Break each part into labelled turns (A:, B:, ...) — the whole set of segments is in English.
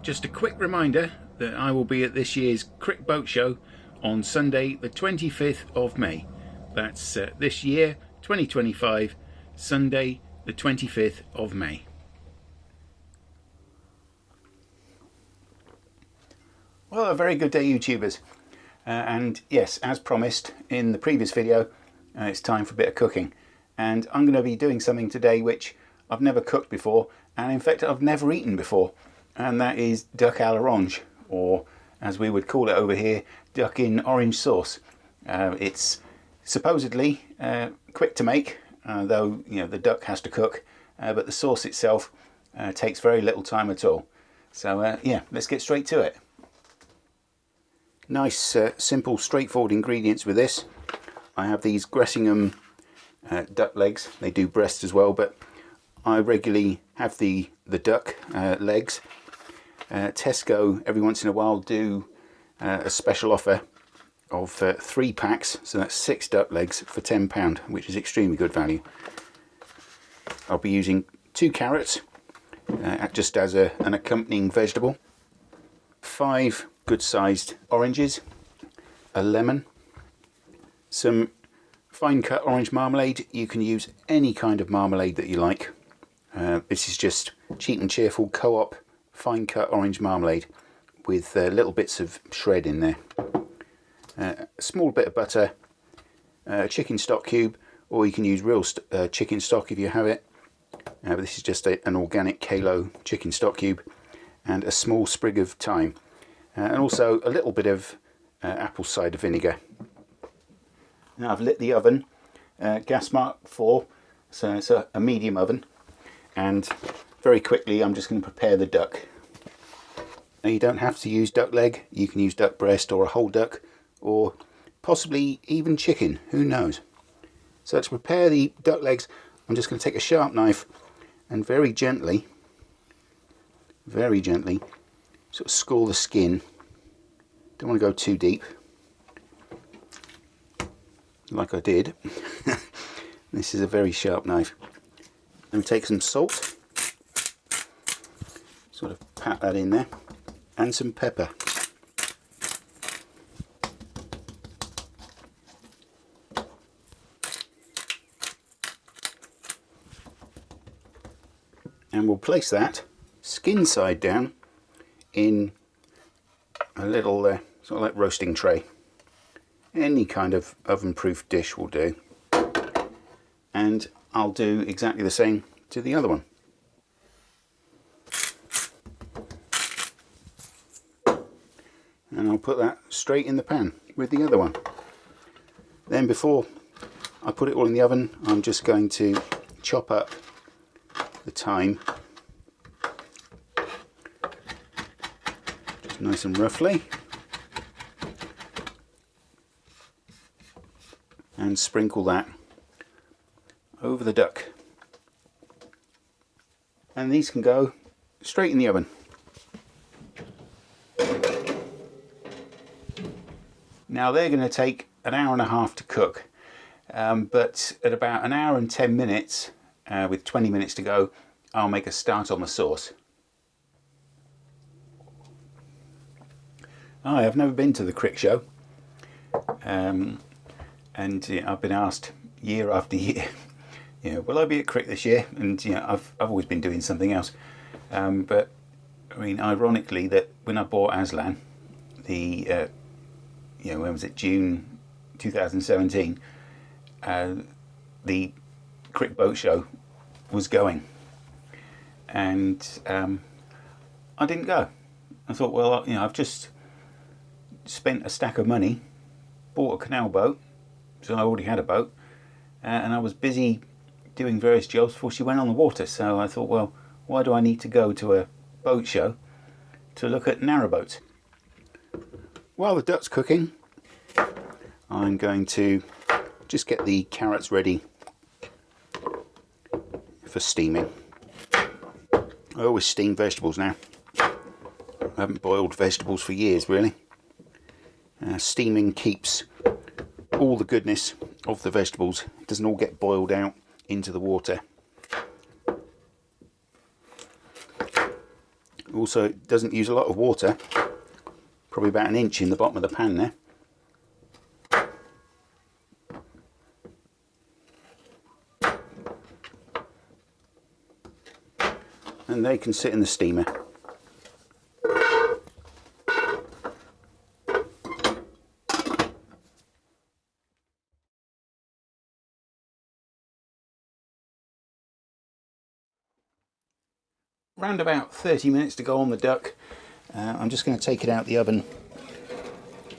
A: Just a quick reminder that I will be at this year's Crick Boat Show on Sunday the 25th of May. That's this year, 2025, Sunday the 25th of May. Well, a very good day, YouTubers. And yes, as promised in the previous video, it's time for a bit of cooking. And I'm going to be doing something today which I've never cooked before, and in fact I've never eaten before. And that is duck à l'orange, or as we would call it over here, duck in orange sauce. It's supposedly quick to make, though the duck has to cook, but the sauce itself takes very little time at all. So yeah, let's get straight to it. Nice, simple, straightforward ingredients with this. I have these Gressingham duck legs. They do breasts as well, but I regularly have the duck legs. Tesco every once in a while do a special offer of 3 packs, so that's 6 duck legs for £10, which is extremely good value. I'll be using 2 carrots just as an accompanying vegetable, 5 good sized oranges, a lemon, some fine cut orange marmalade. You can use any kind of marmalade that you like. This is just cheap and cheerful Co-op fine cut orange marmalade with little bits of shred in there. A small bit of butter, a chicken stock cube, or you can use real chicken stock if you have it. But this is just an organic Kalo chicken stock cube, and a small sprig of thyme, and also a little bit of apple cider vinegar. Now I've lit the oven, gas mark 4, so it's a medium oven, and very quickly I'm just going to prepare the duck. Now you don't have to use duck leg, you can use duck breast or a whole duck, or possibly even chicken, who knows. So to prepare the duck legs, I'm just going to take a sharp knife and very gently sort of score the skin. Don't want to go too deep, like I did. This is a very sharp knife. And take some salt, sort of pat that in there, and some pepper. And we'll place that skin side down in a little sort of like roasting tray. Any kind of oven-proof dish will do. And I'll do exactly the same to the other one. And I'll put that straight in the pan with the other one. Then before I put it all in the oven, I'm just going to chop up the thyme, just nice and roughly, and sprinkle that over the duck. And these can go straight in the oven. Now they're going to take an hour and a half to cook, but at about an hour and 10 minutes, with 20 minutes to go, I'll make a start on the sauce. I've never been to the Crick Show, and I've been asked year after year, will I be at Crick this year? And I've always been doing something else. But I mean, ironically, that when I bought Aslan, the when was it, June 2017, the Crick Boat Show was going, and I didn't go. I thought, well, I've just spent a stack of money, bought a canal boat, so I already had a boat, and I was busy doing various jobs before she went on the water. So I thought, well, why do I need to go to a boat show to look at narrowboats? While the duck's cooking, I'm going to just get the carrots ready for steaming. I always steam vegetables now. I haven't boiled vegetables for years, really. Steaming keeps all the goodness of the vegetables. It doesn't all get boiled out into the water. Also, it doesn't use a lot of water, probably about an inch in the bottom of the pan there. And they can sit in the steamer. Round about 30 minutes to go on the duck. I'm just going to take it out the oven,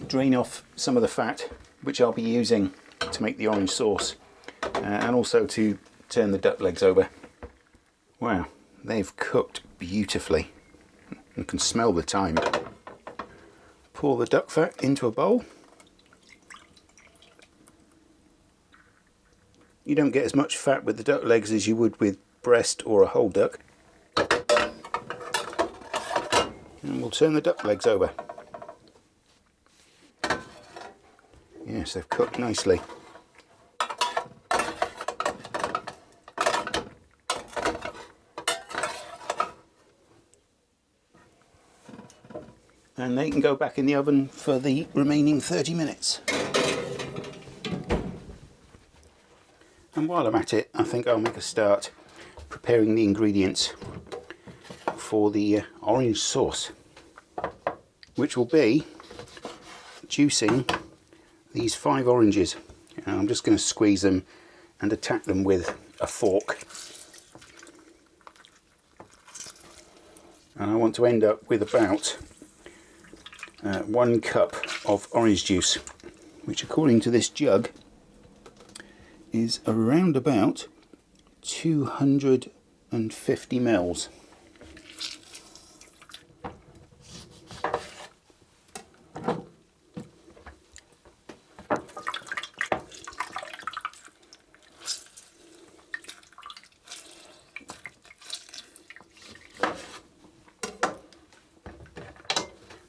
A: drain off some of the fat, which I'll be using to make the orange sauce, and also to turn the duck legs over. Wow, they've cooked beautifully. You can smell the thyme. Pour the duck fat into a bowl. You don't get as much fat with the duck legs as you would with breast or a whole duck. And we'll turn the duck legs over. Yes, they've cooked nicely. And they can go back in the oven for the remaining 30 minutes. And while I'm at it, I think I'll make a start preparing the ingredients for the orange sauce, which will be juicing these 5 oranges. And I'm just going to squeeze them and attack them with a fork. And I want to end up with about 1 cup of orange juice, which according to this jug is around about 250 mils.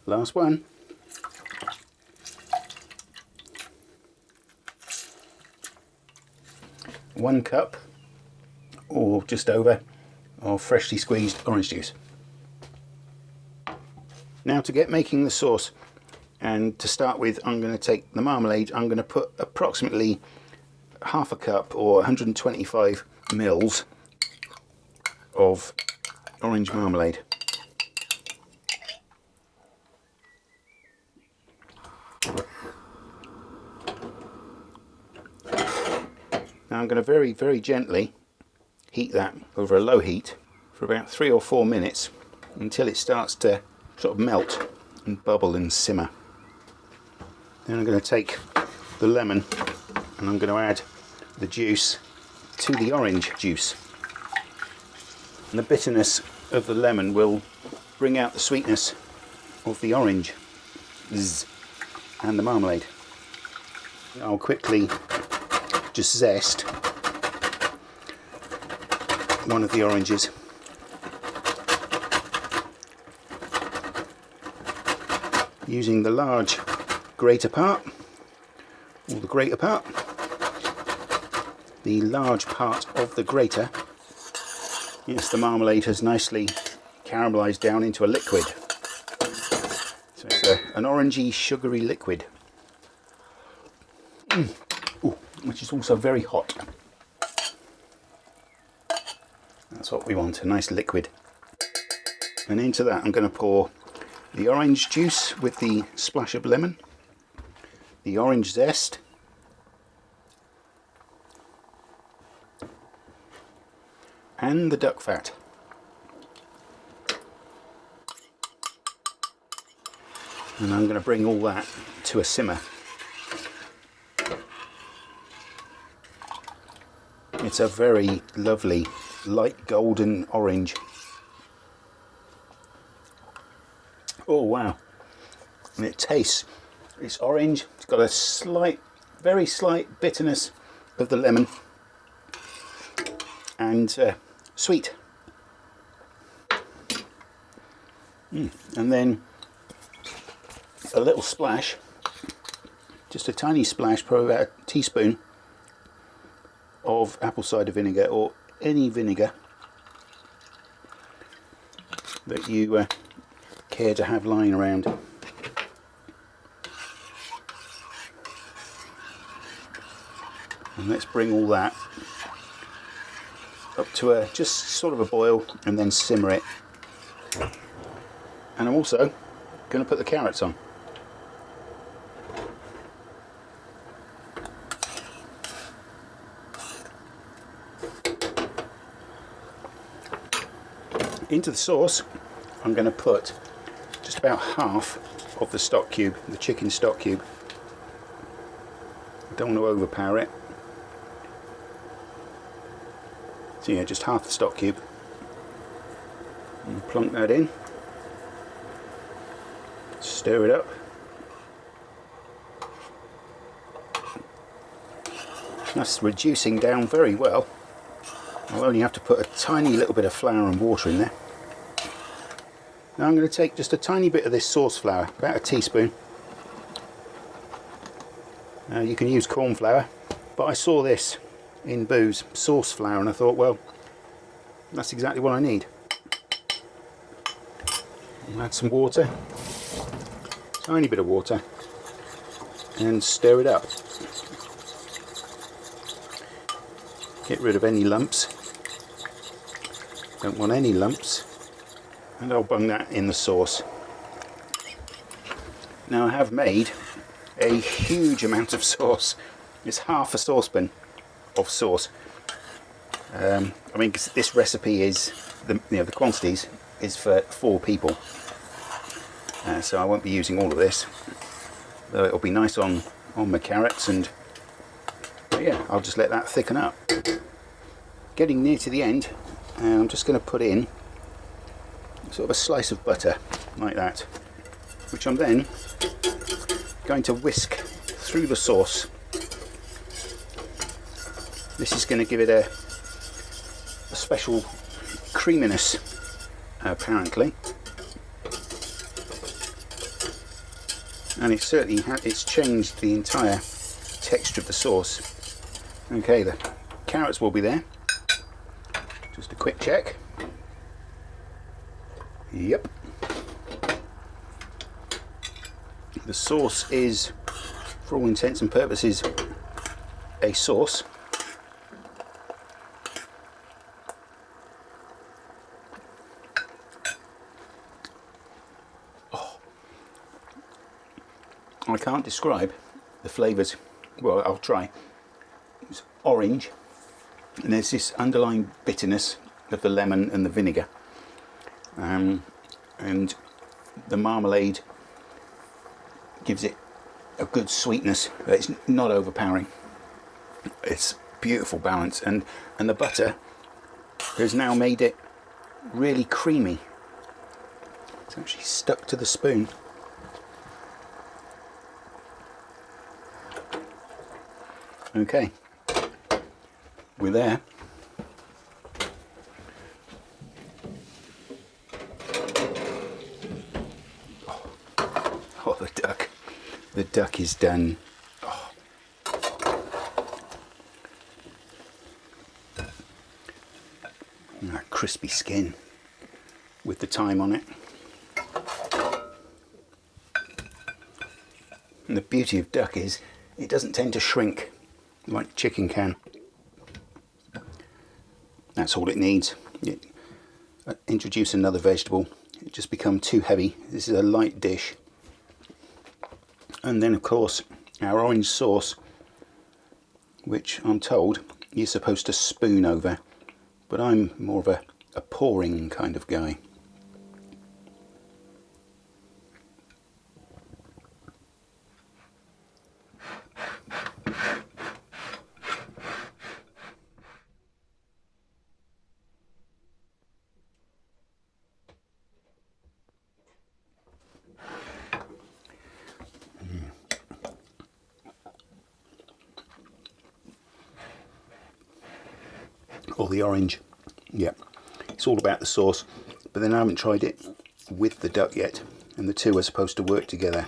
A: Last one. One cup or just over of freshly squeezed orange juice. Now to get making the sauce, and to start with I'm going to take the marmalade. I'm going to put approximately half a cup or 125 mils of orange marmalade. Now I'm going to very, very gently heat that over a low heat for about 3 or 4 minutes until it starts to sort of melt and bubble and simmer. Then I'm going to take the lemon and I'm going to add the juice to the orange juice. And the bitterness of the lemon will bring out the sweetness of the orange and the marmalade. I'll quickly just zest one of the oranges. Using the large grater part, or the grater part, the large part of the grater. Yes, the marmalade has nicely caramelized down into a liquid. So it's an orangey, sugary liquid. Ooh, which is also very hot. That's what we want, a nice liquid. And into that I'm going to pour the orange juice with the splash of lemon, the orange zest, and the duck fat. And I'm going to bring all that to a simmer. It's a very lovely light golden orange. Oh wow, and it tastes, it's orange, it's got a slight, very slight bitterness of the lemon, and sweet. And then a little splash, just a tiny splash, probably about a teaspoon of apple cider vinegar or any vinegar. that you care to have lying around. And let's bring all that up to a just sort of a boil and then simmer it. And I'm also going to put the carrots on. Into the sauce I'm going to put just about half of the stock cube, the chicken stock cube. I don't want to overpower it. So yeah, just half the stock cube. And plunk that in. Stir it up. That's reducing down very well. I'll only have to put a tiny little bit of flour and water in there. Now I'm going to take just a tiny bit of this sauce flour, about a teaspoon. You can use corn flour, but I saw this in Boo's, sauce flour, and I thought, well, that's exactly what I need. I'll add some water, tiny bit of water, and stir it up. Get rid of any lumps. Don't want any lumps. And I'll bung that in the sauce. Now I have made a huge amount of sauce. It's half a saucepan of sauce. I mean, this recipe is the quantities is for 4 people, so I won't be using all of this. Though it'll be nice on my carrots, and yeah, I'll just let that thicken up. Getting near to the end, and I'm just going to put in sort of a slice of butter like that, which I'm then going to whisk through the sauce. This is going to give it a special creaminess, apparently, and it certainly it's changed the entire texture of the sauce. Okay, the carrots will be there. Just a quick check. Yep. The sauce is, for all intents and purposes, a sauce. Oh. I can't describe the flavours. Well, I'll try. It's orange, and there's this underlying bitterness of the lemon and the vinegar. And the marmalade gives it a good sweetness, but it's not overpowering. It's beautiful balance, and the butter has now made it really creamy. It's actually stuck to the spoon. Okay, we're there. Oh, the duck. The duck is done. Oh. That crispy skin with the thyme on it. And the beauty of duck is it doesn't tend to shrink like chicken can. That's all it needs. Introduce another vegetable, it just becomes too heavy. This is a light dish. And then of course our orange sauce, which I'm told you're supposed to spoon over, but I'm more of a pouring kind of guy. Or the orange, yeah, it's all about the sauce, but then I haven't tried it with the duck yet, and the two are supposed to work together.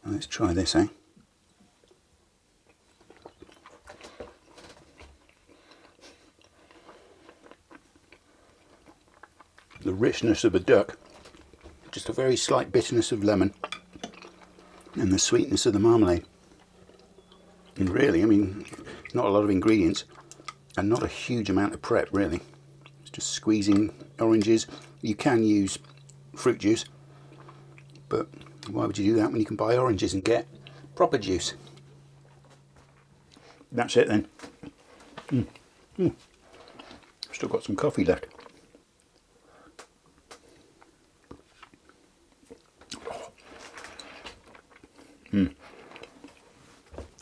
A: Let's try this, eh? the richness of the duck, just a very slight bitterness of lemon, and the sweetness of the marmalade. And really, I mean, not a lot of ingredients and not a huge amount of prep really. It's just squeezing oranges. You can use fruit juice, but why would you do that when you can buy oranges and get proper juice? That's it then. Still got some coffee left.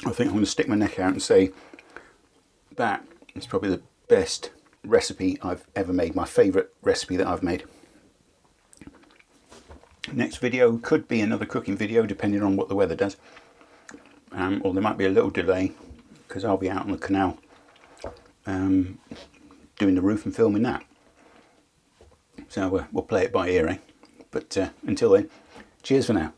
A: I think I'm going to stick my neck out and say that is probably the best recipe I've ever made, my favourite recipe that I've made. Next video could be another cooking video depending on what the weather does, or there might be a little delay because I'll be out on the canal doing the roof and filming that. So we'll play it by ear, eh? But until then, cheers for now.